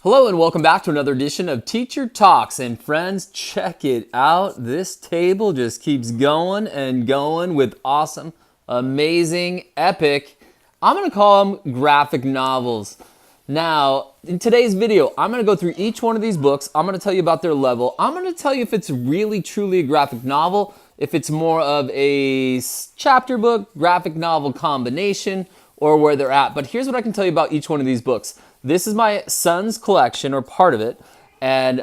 Hello and welcome back to another edition of Teacher Talks. And friends, check it out. This table just keeps going and going with awesome, amazing, epic, I'm going to call them graphic novels. Now, in today's video, I'm going to go through each one of these books. I'm going to tell you about their level. I'm going to tell you if it's really, truly a graphic novel, if it's more of a chapter book, graphic novel combination, or where they're at. But here's what I can tell you about each one of these books. This is my son's collection, or part of it, and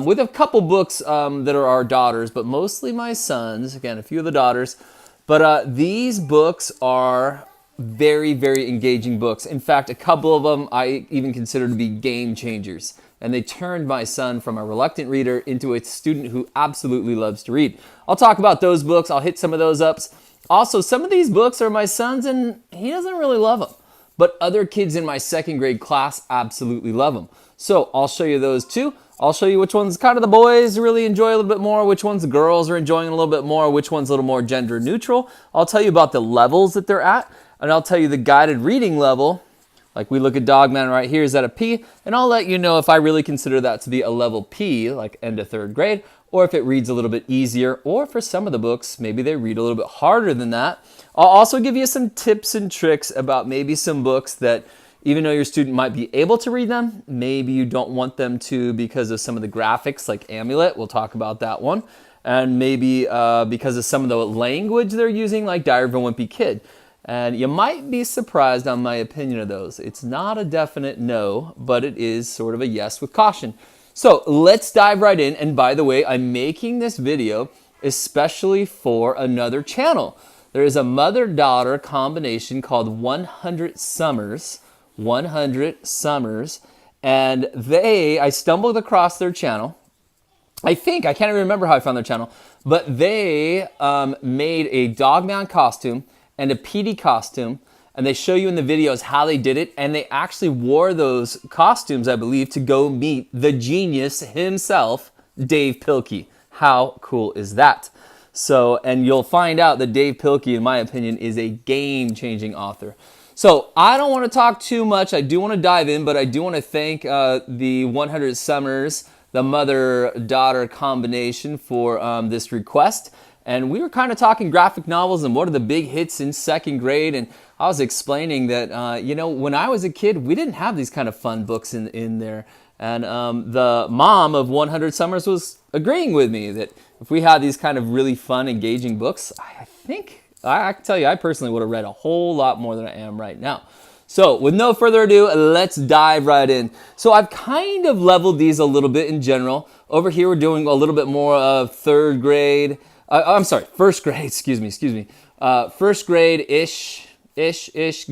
with a couple books that are our daughters, but mostly my sons. Again, a few of the daughters. But these books are very, very engaging books. In fact, a couple of them I even consider to be game changers. And they turned my son from a reluctant reader into a student who absolutely loves to read. I'll talk about those books. I'll hit some of those ups. Also, some of these books are my son's and he doesn't really love them. But other kids in my second grade class absolutely love them. So I'll show you those too. I'll show you which ones kind of the boys really enjoy a little bit more, which ones the girls are enjoying a little bit more, which one's a little more gender neutral. I'll tell you about the levels that they're at, and I'll tell you the guided reading level. Like we look at Dogman right here, is that a P? And I'll let you know if I really consider that to be a level P, like end of third grade, or if it reads a little bit easier, or for some of the books, maybe they read a little bit harder than that. I'll also give you some tips and tricks about maybe some books that even though your student might be able to read them, maybe you don't want them to because of some of the graphics like Amulet. We'll talk about that one. And maybe because of some of the language they're using like Diaries of a Wimpy Kid. And you might be surprised on my opinion of those. It's not a definite no, but it is sort of a yes with caution. So let's dive right in. And by the way, I'm making this video especially for another channel. There is a mother-daughter combination called 100 Summers, and I stumbled across their channel. I can't even remember how I found their channel, but they made a Dogman costume and a PD costume, and they show you in the videos how they did it, and they actually wore those costumes, I believe, to go meet the genius himself, Dave Pilkey. How cool is that? So, and you'll find out that Dave Pilkey, in my opinion, is a game-changing author. So, I don't want to talk too much. I do want to dive in, but I do want to thank the 100 Summers, the mother-daughter combination for this request. And we were kind of talking graphic novels and what are the big hits in second grade. And I was explaining that, when I was a kid, we didn't have these kind of fun books in there. And the mom of 100 Summers was agreeing with me that if we had these kind of really fun, engaging books, I can tell you, I personally would have read a whole lot more than I am right now. So with no further ado, let's dive right in. So I've kind of leveled these a little bit in general. Over here, we're doing a little bit more of first grade, excuse me. First grade-ish,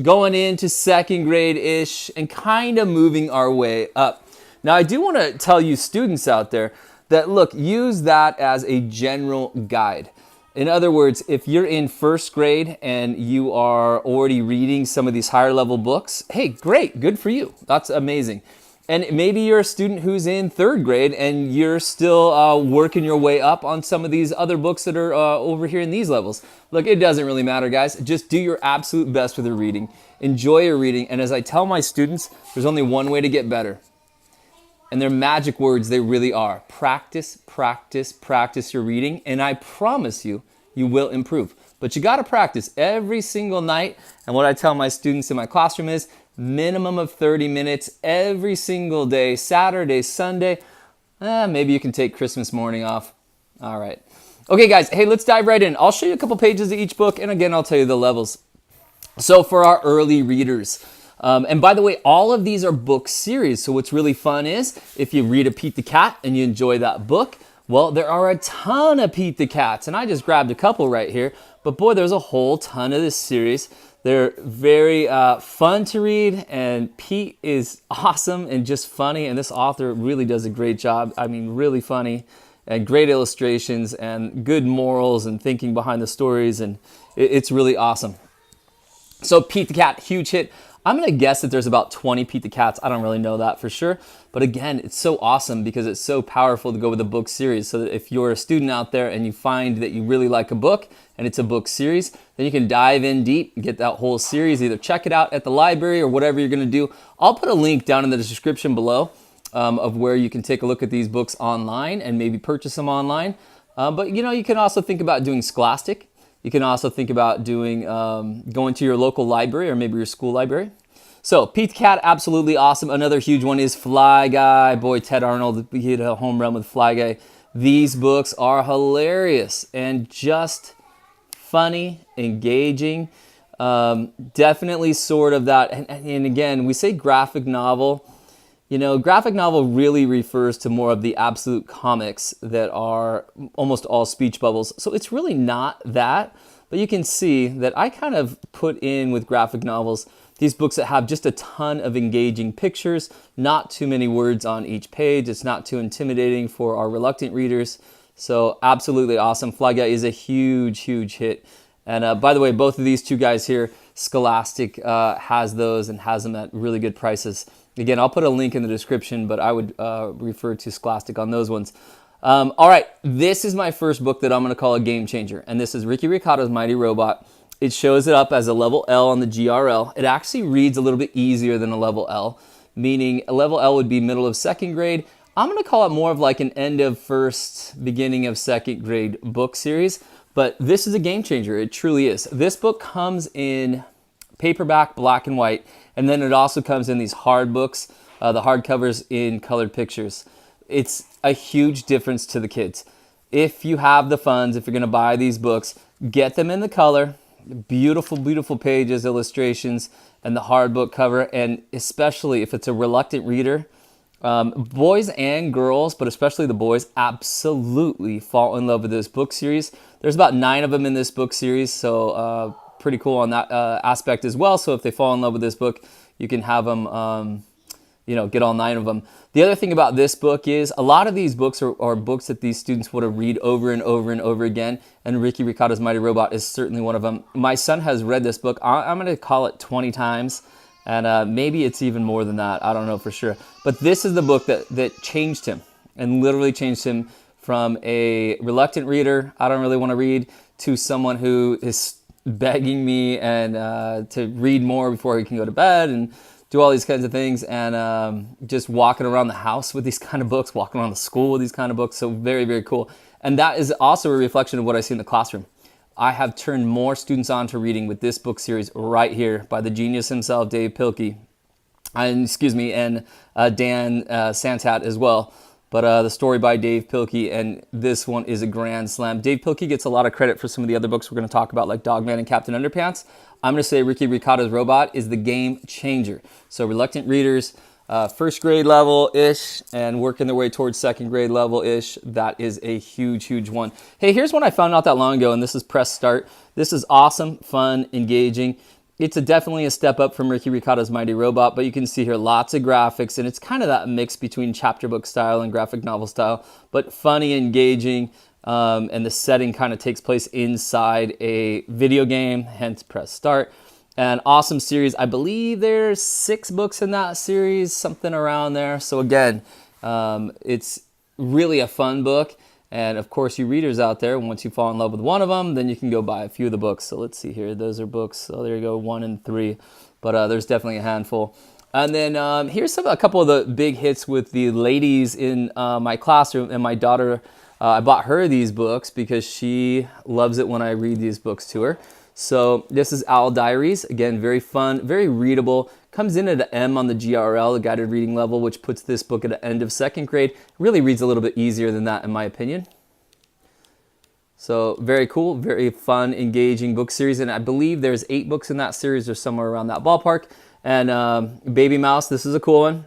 going into second grade-ish, and kind of moving our way up. Now, I do want to tell you students out there that, look, use that as a general guide. In other words, if you're in first grade and you are already reading some of these higher level books, hey, great, good for you. That's amazing. And maybe you're a student who's in third grade and you're still working your way up on some of these other books that are over here in these levels. Look, it doesn't really matter, guys. Just do your absolute best with your reading. Enjoy your reading. And as I tell my students, there's only one way to get better. And they're magic words, they really are. Practice, practice, practice your reading, and I promise you, you will improve. But you gotta practice every single night, and what I tell my students in my classroom is minimum of 30 minutes every single day, Saturday, Sunday. Maybe you can take Christmas morning off. All right. Okay, guys, hey, let's dive right in. I'll show you a couple pages of each book, and again, I'll tell you the levels. So for our early readers, and by the way, all of these are book series. So what's really fun is if you read a Pete the Cat and you enjoy that book, well, there are a ton of Pete the Cats. And I just grabbed a couple right here. But boy, there's a whole ton of this series. They're very fun to read. And Pete is awesome and just funny. And this author really does a great job. I mean, really funny and great illustrations and good morals and thinking behind the stories. And it's really awesome. So Pete the Cat, huge hit. I'm going to guess that there's about 20 Pete the Cats. I don't really know that for sure. But again, it's so awesome because it's so powerful to go with a book series. So that if you're a student out there and you find that you really like a book and it's a book series, then you can dive in deep and get that whole series. Either check it out at the library or whatever you're going to do. I'll put a link down in the description below of where you can take a look at these books online and maybe purchase them online. But you can also think about doing Scholastic. You can also think about doing going to your local library or maybe your school library. So Pete the Cat, absolutely awesome. Another huge one is Fly Guy. Boy, Ted Arnold, he hit a home run with Fly Guy. These books are hilarious and just funny, engaging. Definitely sort of that. And again, we say graphic novel. Graphic novel really refers to more of the absolute comics that are almost all speech bubbles. So it's really not that. But you can see that I kind of put in with graphic novels these books that have just a ton of engaging pictures, not too many words on each page. It's not too intimidating for our reluctant readers. So absolutely awesome. Fly Guy is a huge, huge hit. And by the way, both of these two guys here, Scholastic has those and has them at really good prices. Again, I'll put a link in the description, but I would refer to Scholastic on those ones. All right, this is my first book that I'm going to call a game changer, and this is Ricky Ricotta's Mighty Robot. It shows it up as a level L on the GRL. It actually reads a little bit easier than a level L, meaning a level L would be middle of second grade. I'm going to call it more of like an end of first, beginning of second grade book series, but this is a game changer. It truly is. This book comes in paperback, black and white, and then it also comes in these hard books, the hardcovers in colored pictures. It's a huge difference to the kids. If you have the funds, if you're going to buy these books, get them in the color. Beautiful, beautiful pages, illustrations, and the hard book cover. And especially if it's a reluctant reader, boys and girls, but especially the boys, absolutely fall in love with this book series. There's about 9 of them in this book series, so pretty cool on that aspect as well. So if they fall in love with this book, you can have them get all 9 of them. The other thing about this book is a lot of these books are books that these students would have read over and over and over again, and Ricky Ricotta's Mighty Robot is certainly one of them. My son has read this book, I'm going to call it 20 times, and maybe it's even more than that. I don't know for sure. But this is the book that changed him, and literally changed him from a reluctant reader, I don't really want to read, to someone who is begging me and to read more before he can go to bed and do all these kinds of things, and just walking around the house with these kind of books, walking around the school with these kind of books. So very, very cool. And that is also a reflection of what I see in the classroom. I have turned more students on to reading with this book series right here by the genius himself, Dave Pilkey, and Dan Santat as well. But the story by Dave Pilkey, and this one is a grand slam. Dave Pilkey gets a lot of credit for some of the other books we're going to talk about, like Dogman and Captain Underpants. I'm going to say Ricky Ricotta's Robot is the game changer. So reluctant readers, first grade level-ish, and working their way towards second grade level-ish, that is a huge, huge one. Hey, here's one I found not that long ago, and this is Press Start. This is awesome, fun, engaging. It's definitely a step up from Ricky Ricotta's Mighty Robot, but you can see here lots of graphics, and it's kind of that mix between chapter book style and graphic novel style, but funny, engaging, and the setting kind of takes place inside a video game, hence Press Start. An awesome series. I believe there's 6 books in that series, something around there. So again, it's really a fun book. And of course, you readers out there, once you fall in love with one of them, then you can go buy a few of the books. So let's see here. Those are books. Oh, there you go, 1 and 3. But there's definitely a handful. And then here's a couple of the big hits with the ladies in my classroom. And my daughter, I bought her these books because she loves it when I read these books to her. So this is Diaries. Again, very fun, very readable. Comes in at an M on the GRL, the guided reading level, which puts this book at the end of second grade. Really reads a little bit easier than that, in my opinion. So very cool, very fun, engaging book series. And I believe there's 8 books in that series or somewhere around that ballpark. And Baby Mouse, this is a cool one.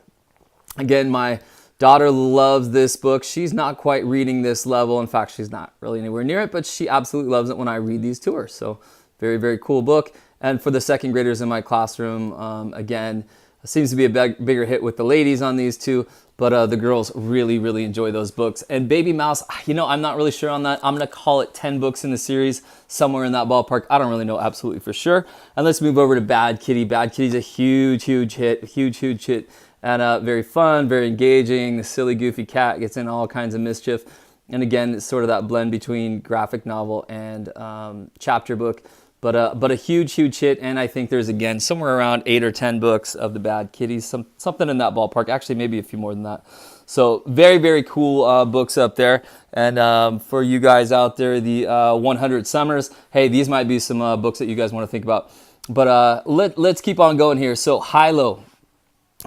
Again, my daughter loves this book. She's not quite reading this level. In fact, she's not really anywhere near it, but she absolutely loves it when I read these to her. So very, very cool book. And for the second graders in my classroom, again, seems to be a bigger hit with the ladies on these two, but the girls really, really enjoy those books. And Baby Mouse, I'm not really sure on that. I'm going to call it 10 books in the series, somewhere in that ballpark. I don't really know absolutely for sure. And let's move over to Bad Kitty. Bad Kitty's a huge, huge hit, huge, huge hit. And very fun, very engaging. The silly, goofy cat gets in all kinds of mischief. And again, it's sort of that blend between graphic novel and chapter book. But a huge hit, and I think there's again somewhere around 8 or 10 books of the Bad Kitties, something in that ballpark. Actually, maybe a few more than that. So very cool books up there. And for you guys out there, the 100 Summers, hey, these might be some books that you guys want to think about. But let's keep on going here. So Hilo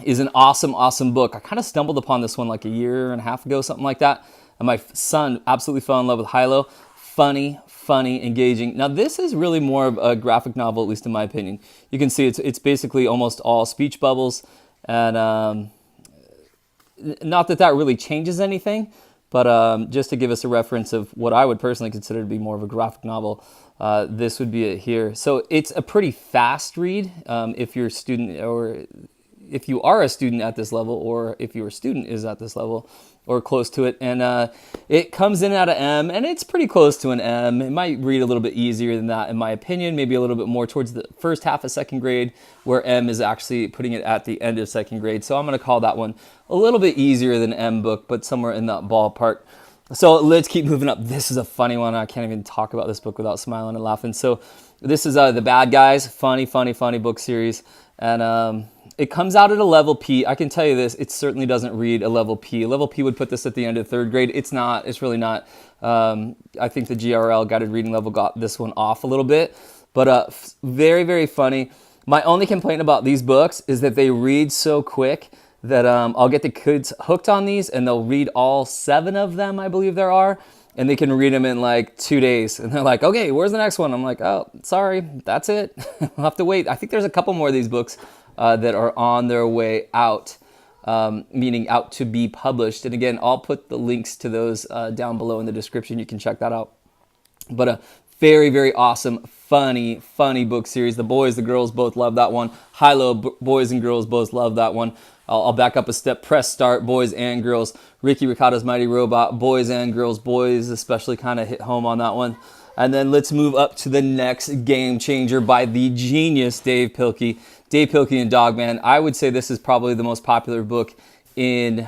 is an awesome book. I kind of stumbled upon this one like a year and a half ago, something like that. And my son absolutely fell in love with Hilo. Funny, engaging. Now this is really more of a graphic novel, at least in my opinion. You can see it's basically almost all speech bubbles, and not that really changes anything, but just to give us a reference of what I would personally consider to be more of a graphic novel, this would be it here. So it's a pretty fast read if you're a student, or if you are a student at this level, or if your student is at this level or close to it. And it comes in at an M, and it's pretty close to an M. It might read a little bit easier than that, in my opinion, maybe a little bit more towards the first half of second grade, where M is actually putting it at the end of second grade. So I'm going to call that one a little bit easier than M book, but somewhere in that ballpark. So let's keep moving up. This is a funny one. I can't even talk about this book without smiling and laughing. So this is The Bad Guys, funny book series. And it comes out at a level P. I can tell you this, it certainly doesn't read a level P. A level P would put this at the end of third grade. It's not. It's really not. I think the GRL, guided reading level, got this one off a little bit. But very funny. My only complaint about these books is that they read so quick that I'll get the kids hooked on these, and they'll read all 7 of them, I believe there are. And they can read them in like 2 days. And they're like, okay, where's the next one? I'm like, oh, sorry, that's it. I'll have to wait. I think there's a couple more of these books that are on their way out, meaning out to be published. And again, I'll put the links to those down below in the description. You can check that out. But a very awesome, funny book series. The boys, the girls both love that one. Hilo, boys and girls both love that one. I'll back up a step. Press start, boys and girls. Ricky Ricotta's Mighty Robot, boys and girls. Boys especially kind of hit home on that one. And then let's move up to the next game changer by the genius Dave Pilkey. Dave Pilkey and Dogman. I would say this is probably the most popular book in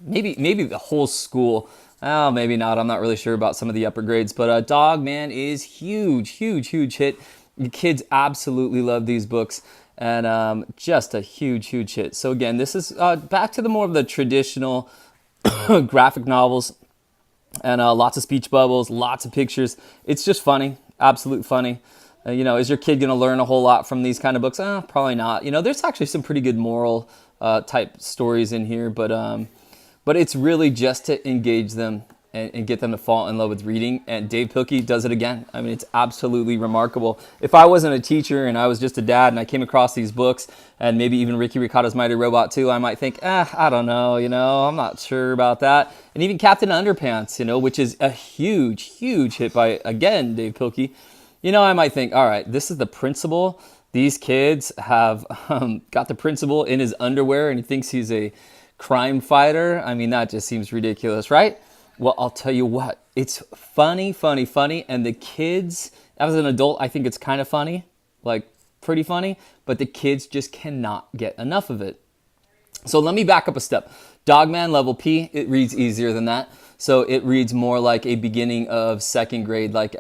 maybe the whole school. Oh, maybe not. I'm not really sure about some of the upper grades. But Dogman is huge hit. The kids absolutely love these books. And just a huge hit. So again, this is back to the more of the traditional graphic novels, and lots of speech bubbles, lots of pictures. It's just funny, absolute funny. Is your kid going to learn a whole lot from these kind of books? Probably not. There's actually some pretty good moral type stories in here, but it's really just to engage them and get them to fall in love with reading. And Dave Pilkey does it again. I mean, it's absolutely remarkable. If I wasn't a teacher and I was just a dad and I came across these books, and maybe even Ricky Ricotta's Mighty Robot too, I might think, I don't know, I'm not sure about that. And even Captain Underpants, which is a huge hit by, again, Dave Pilkey. I might think, all right, this is the principal. These kids have got the principal in his underwear and he thinks he's a crime fighter. I mean, that just seems ridiculous, right? Well, I'll tell you what, it's funny, and the kids, as an adult, I think it's kind of funny, like pretty funny, but the kids just cannot get enough of it. So let me back up a step. Dogman level P, it reads easier than that. So it reads more like a beginning of second grade, like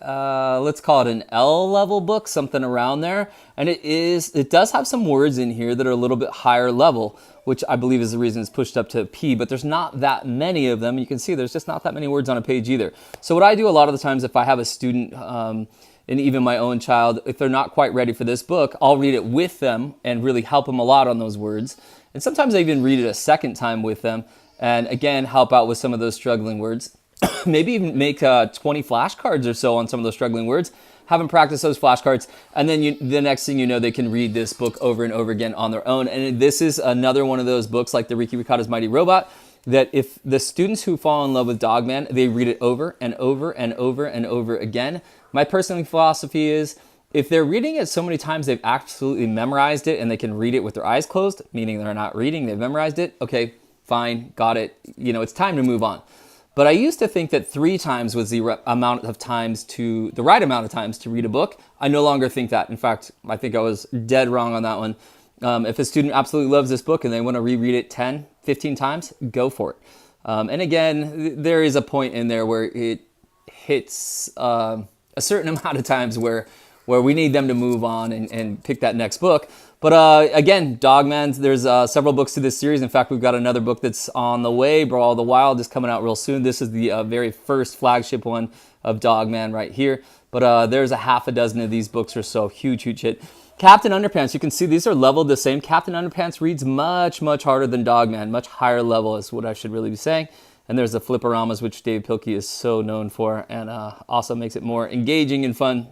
let's call it an L level book, something around there. And it does have some words in here that are a little bit higher level, which I believe is the reason it's pushed up to P, but there's not that many of them. You can see there's just not that many words on a page either. So what I do a lot of the times, if I have a student, and even my own child, if they're not quite ready for this book, I'll read it with them and really help them a lot on those words. And sometimes I even read it a second time with them, and again, help out with some of those struggling words. Maybe even make 20 flashcards or so on some of those struggling words. Have them practice those flashcards, and then the next thing you know, they can read this book over and over again on their own. And this is another one of those books, like the Ricky Ricotta's Mighty Robot, that if the students who fall in love with Dogman, they read it over and over again. My personal philosophy is, if they're reading it so many times they've absolutely memorized it and they can read it with their eyes closed, meaning they're not reading, they've memorized it, okay, fine, got it, it's time to move on. But I used to think that 3 times was the right amount of times to read a book. I no longer think that. In fact, I think I was dead wrong on that one. If a student absolutely loves this book and they want to reread it 10, 15 times, go for it. And again, there is a point in there where it hits a a certain amount of times where we need them to move on and pick that next book. But again, Dogman, there's several books to this series. In fact, we've got another book that's on the way, Brawl of the Wild, is coming out real soon. This is the very first flagship one of Dogman right here. But there's a half a dozen of these books or so. Huge, huge hit. Captain Underpants, you can see these are leveled the same. Captain Underpants reads much, much harder than Dogman. Much higher level is what I should really be saying. And there's the Fliporamas, which Dave Pilkey is so known for, and also makes it more engaging and fun.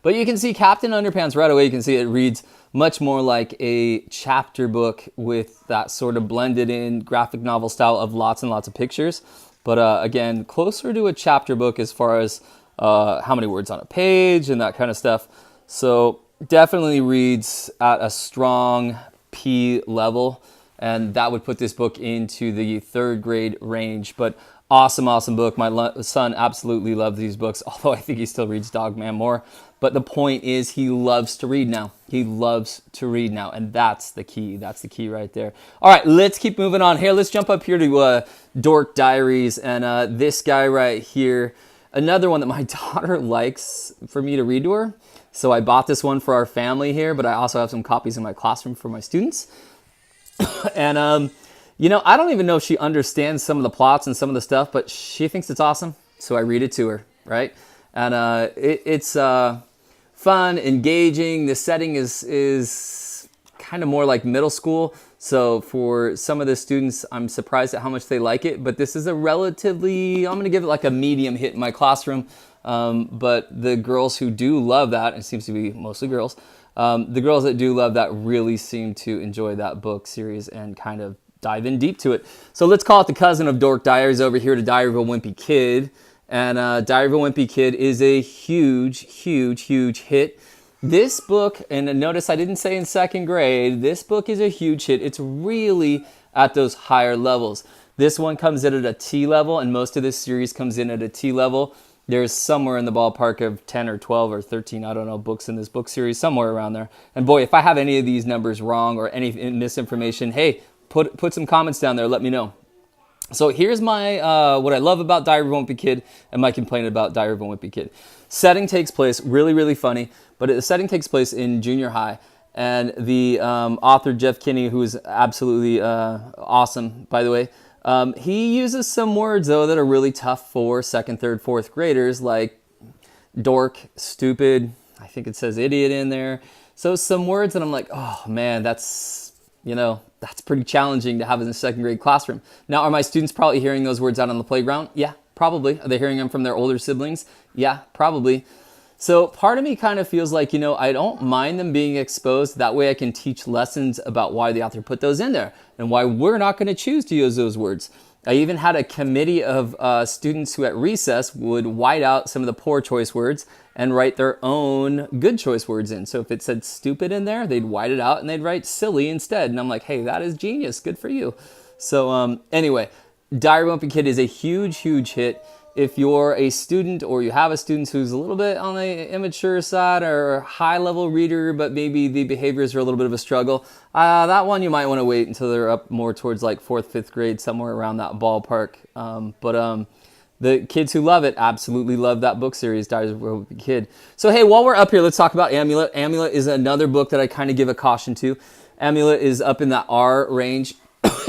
But you can see Captain Underpants right away. You can see it reads much more like a chapter book with that sort of blended in graphic novel style of lots and lots of pictures. But again, closer to a chapter book as far as how many words on a page and that kind of stuff. So definitely reads at a strong P level. And that would put this book into the 3rd grade range. But awesome, awesome book. My son absolutely loves these books, although I think he still reads Dogman more. But the point is he loves to read now. He loves to read now, and that's the key. That's the key right there. All right, let's keep moving on here. Let's jump up here to Dork Diaries, and this guy right here, another one that my daughter likes for me to read to her. So I bought this one for our family here, but I also have some copies in my classroom for my students. And you know, I don't even know if she understands some of the plots and some of the stuff, but she thinks it's awesome, so I read it to her, right? And it's fun, engaging. The setting is kind of more like middle school, so for some of the students, I'm surprised at how much they like it, but this is a relatively, I'm going to give it like a medium hit in my classroom, but the girls who do love that, it seems to be mostly girls, the girls that do love that really seem to enjoy that book series and kind of dive in deep to it. So let's call it the cousin of Dork Diaries over here to Diary of a Wimpy Kid. And Diary of a Wimpy Kid is a huge, huge, huge hit. This book, and notice I didn't say in 2nd grade, this book is a huge hit. It's really at those higher levels. This one comes in at a T level, and most of this series comes in at a T level. There's somewhere in the ballpark of 10 or 12 or 13, I don't know, books in this book series, somewhere around there. And boy, if I have any of these numbers wrong or any misinformation, hey, put some comments down there, let me know. So here's my what I love about Diary of a Wimpy Kid and my complaint about Diary of a Wimpy Kid. Setting takes place, really, really funny, but the setting takes place in junior high. And the author, Jeff Kinney, who is absolutely awesome, by the way, he uses some words, though, that are really tough for 2nd, 3rd, 4th graders, like dork, stupid, I think it says idiot in there. So some words that I'm like, oh, man, that's, you know, that's pretty challenging to have in a 2nd grade classroom. Now, are my students probably hearing those words out on the playground? Yeah, probably. Are they hearing them from their older siblings? Yeah, probably. So part of me kind of feels like, you know, I don't mind them being exposed. That way I can teach lessons about why the author put those in there and why we're not going to choose to use those words. I even had a committee of students who at recess would white out some of the poor choice words and write their own good choice words in. So if it said stupid in there, they'd white it out and they'd write silly instead. And I'm like, hey, that is genius. Good for you. So anyway, Diary of a Wimpy Kid is a huge, huge hit. If you're a student or you have a student who's a little bit on the immature side or high-level reader, but maybe the behaviors are a little bit of a struggle, that one you might want to wait until they're up more towards like 4th, 5th grade, somewhere around that ballpark. But the kids who love it absolutely love that book series, Diaries of a Wimpy Kid. So hey, while we're up here, let's talk about Amulet. Amulet is another book that I kind of give a caution to. Amulet is up in that R range.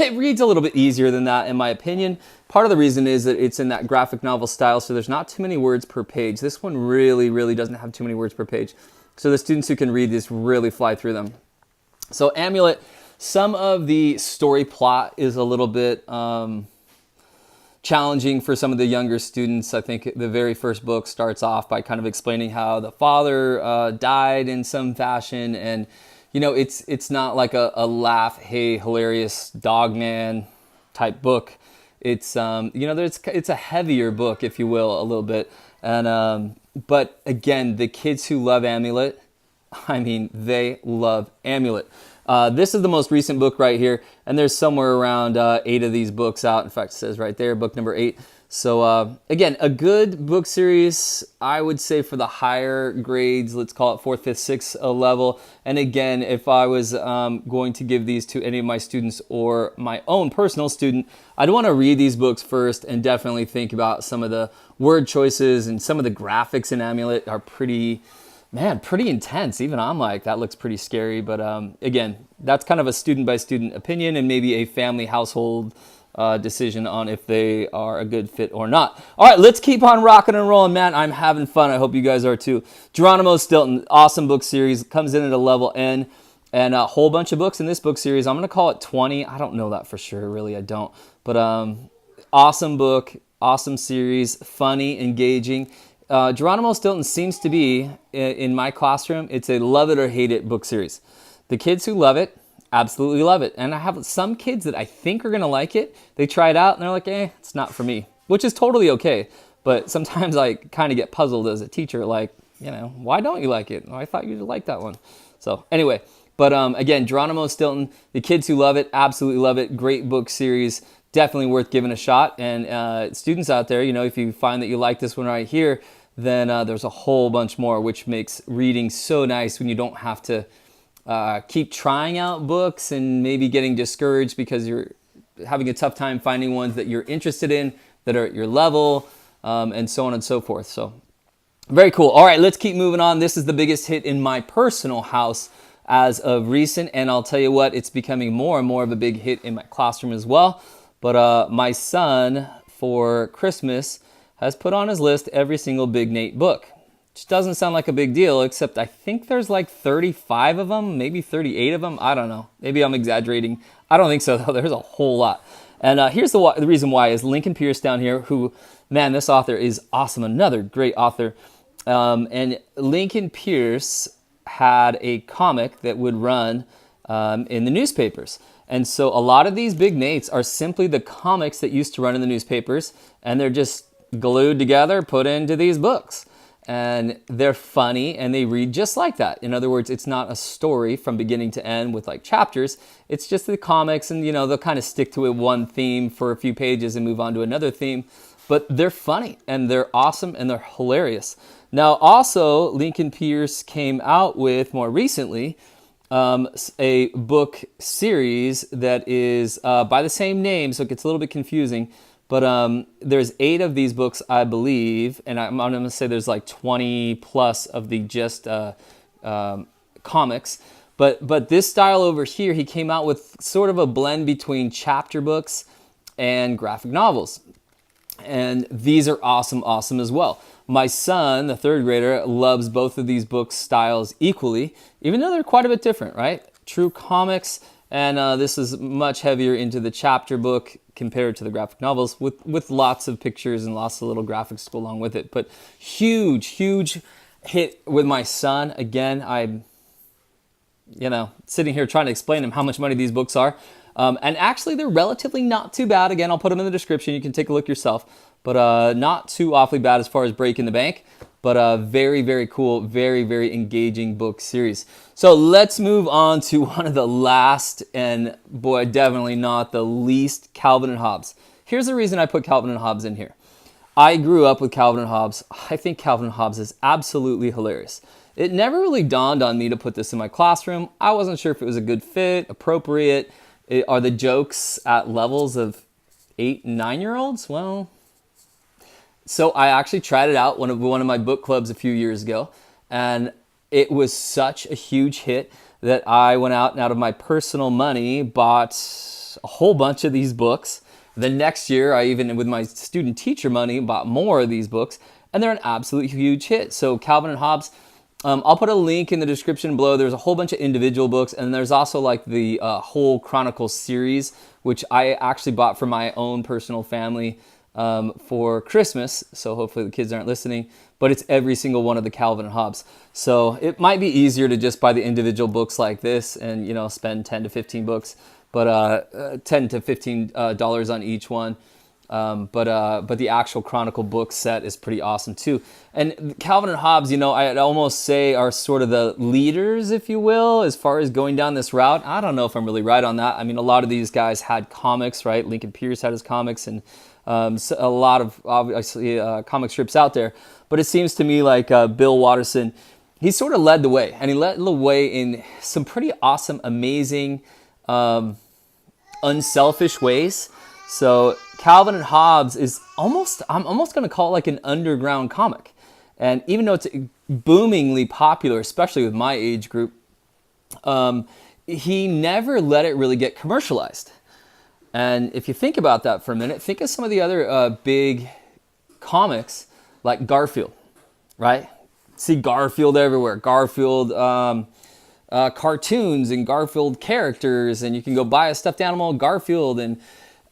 It reads a little bit easier than that, in my opinion. Part of the reason is that it's in that graphic novel style, so there's not too many words per page. This one really, really doesn't have too many words per page. So the students who can read this really fly through them. So Amulet, some of the story plot is a little bit challenging for some of the younger students. I think the very first book starts off by kind of explaining how the father died in some fashion, and you know, it's not like a laugh, hey, hilarious Dogman type book. It's you know, it's a heavier book, if you will, a little bit. And but again, the kids who love Amulet, I mean, they love Amulet. This is the most recent book right here, and there's somewhere around 8 of these books out. In fact, it says right there, book number 8. So again, a good book series, I would say for the higher grades, let's call it 4th, 5th, 6th level. And again, if I was going to give these to any of my students or my own personal student, I'd want to read these books first and definitely think about some of the word choices, and some of the graphics in Amulet are pretty intense. Even I'm like, that looks pretty scary. But again, that's kind of a student by student opinion, and maybe a family household decision on if they are a good fit or not. All right, let's keep on rocking and rolling, man. I'm having fun. I hope you guys are too. Geronimo Stilton, awesome book series, comes in at a level N, and a whole bunch of books in this book series. I'm going to call it 20. I don't know that for sure, really, I don't. But awesome book, awesome series, funny, engaging. Geronimo Stilton seems to be, in my classroom, it's a love it or hate it book series. The kids who love it, absolutely love it. And I have some kids that I think are going to like it. They try it out and they're like, it's not for me, which is totally okay. But sometimes I kind of get puzzled as a teacher, like, why don't you like it? Oh, I thought you'd like that one. So anyway, but again, Geronimo Stilton, the kids who love it, absolutely love it. Great book series, definitely worth giving a shot. And students out there, if you find that you like this one right here, then there's a whole bunch more, which makes reading so nice when you don't have to keep trying out books and maybe getting discouraged because you're having a tough time finding ones that you're interested in, that are at your level, and so on and so forth. So very cool. All right, let's keep moving on. This is the biggest hit in my personal house as of recent, and I'll tell you what, it's becoming more and more of a big hit in my classroom as well. But my son, for Christmas, has put on his list every single Big Nate book. Which doesn't sound like a big deal, except I think there's like 35 of them, maybe 38 of them. I don't know. Maybe I'm exaggerating. I don't think so, though. There's a whole lot. And here's the reason why is Lincoln Pierce down here, who, man, this author is awesome. Another great author. And Lincoln Pierce had a comic that would run in the newspapers. And so a lot of these Big Nates are simply the comics that used to run in the newspapers, and they're just glued together, put into these books. And they're funny and they read just like that. In other words, it's not a story from beginning to end with like chapters. It's just the comics, and they'll kind of stick to one theme for a few pages and move on to another theme. But they're funny and they're awesome and they're hilarious. Now, also, Lincoln Pierce came out with more recently a book series that is by the same name, so it gets a little bit confusing. But there's 8 of these books, I believe, and I'm going to say there's like 20 plus of the just comics. But this style over here, he came out with sort of a blend between chapter books and graphic novels. And these are awesome as well. My son, the 3rd grader, loves both of these book styles equally, even though they're quite a bit different, right? True comics, and this is much heavier into the chapter book compared to the graphic novels, with lots of pictures and lots of little graphics to go along with it. But huge hit with my son. Again, I'm sitting here trying to explain to him how much money these books are. And actually, they're relatively not too bad. Again, I'll put them in the description. You can take a look yourself. But not too awfully bad as far as breaking the bank. But very cool, very engaging book series. So let's move on to one of the last, and boy, definitely not the least, Calvin and Hobbes. Here's the reason I put Calvin and Hobbes in here. I grew up with Calvin and Hobbes. I think Calvin and Hobbes is absolutely hilarious. It never really dawned on me to put this in my classroom. I wasn't sure if it was a good fit, appropriate. Are the jokes at levels of 8 and 9-year-olds? Well, so I actually tried it out one of my book clubs a few years ago, and it was such a huge hit that I went out and out of my personal money bought a whole bunch of these books. The next year, I even, with my student teacher money, bought more of these books, and they're an absolute huge hit. So Calvin and Hobbes, I'll put a link in the description below. There's a whole bunch of individual books, and there's also like the whole Chronicles series, which I actually bought for my own personal family for Christmas. So hopefully the kids aren't listening, but it's every single one of the Calvin and Hobbes. So it might be easier to just buy the individual books like this and, spend 10 to 15 books, but $10 to $15 on each one. But the actual Chronicle book set is pretty awesome too. And Calvin and Hobbes, I'd almost say are sort of the leaders, if you will, as far as going down this route. I don't know if I'm really right on that. I mean, a lot of these guys had comics, right? Lincoln Pierce had his comics, and So a lot of obviously comic strips out there, but it seems to me like Bill Watterson, he sort of led the way, and he led the way in some pretty awesome, amazing, unselfish ways. So Calvin and Hobbes is I'm almost going to call it like an underground comic. And even though it's boomingly popular, especially with my age group, he never let it really get commercialized. And if you think about that for a minute, think of some of the other big comics like Garfield, right? See Garfield everywhere. Garfield cartoons and Garfield characters, and you can go buy a stuffed animal Garfield. And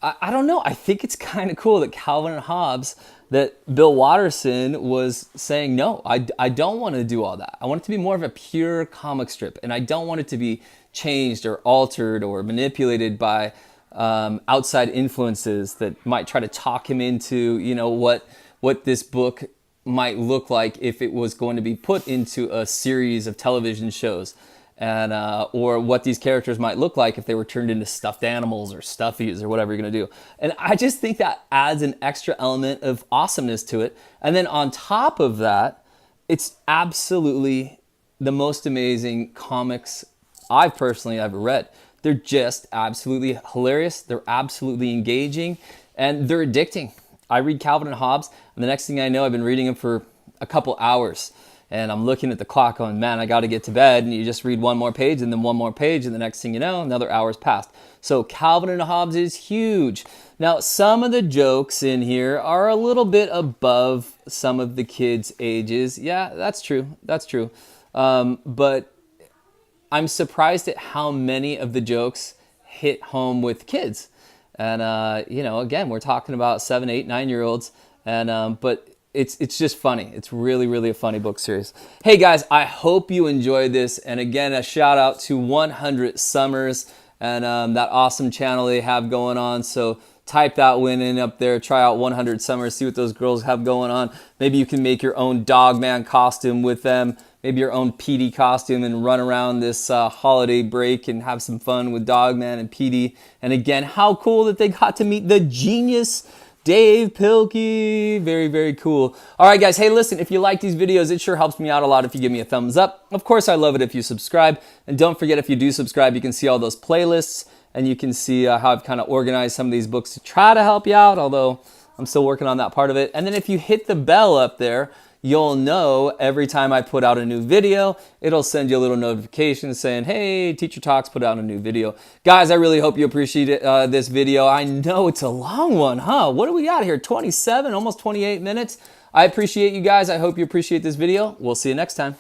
I don't know. I think it's kind of cool that Calvin and Hobbes, that Bill Watterson was saying, no, I don't want to do all that. I want it to be more of a pure comic strip, and I don't want it to be changed or altered or manipulated by outside influences that might try to talk him into, you know, what this book might look like if it was going to be put into a series of television shows, and or what these characters might look like if they were turned into stuffed animals or stuffies or whatever you're going to do. And I just think that adds an extra element of awesomeness to it. And then on top of that, it's absolutely the most amazing comics I've personally ever read. They're just absolutely hilarious. They're absolutely engaging, and they're addicting. I read Calvin and Hobbes, and the next thing I know, I've been reading them for a couple hours. And I'm looking at the clock going, man, I got to get to bed. And you just read one more page and then one more page. And the next thing you know, another hour's passed. So Calvin and Hobbes is huge. Now, some of the jokes in here are a little bit above some of the kids' ages. Yeah, that's true. That's true. But I'm surprised at how many of the jokes hit home with kids. And, you know, again, we're talking about 7, 8, 9-year-olds. And, but it's just funny. It's really, really a funny book series. Hey guys, I hope you enjoyed this. And again, a shout out to 100 Summers and that awesome channel they have going on. So type that one in up there. Try out 100 Summers. See what those girls have going on. Maybe you can make your own Dogman costume with them. Maybe your own PD costume and run around this holiday break and have some fun with Dogman and PD. And again, how cool that they got to meet the genius Dave Pilkey. Very, very cool. All right, guys. Hey, listen, if you like these videos, it sure helps me out a lot if you give me a thumbs up. Of course, I love it if you subscribe. And don't forget, if you do subscribe, you can see all those playlists, and you can see how I've kind of organized some of these books to try to help you out, although I'm still working on that part of it. And then if you hit the bell up there, you'll know every time I put out a new video, it'll send you a little notification saying, hey, Teacher Talks put out a new video. Guys, I really hope you appreciate this video. I know it's a long one, huh? What do we got here? 27, almost 28 minutes. I appreciate you guys. I hope you appreciate this video. We'll see you next time.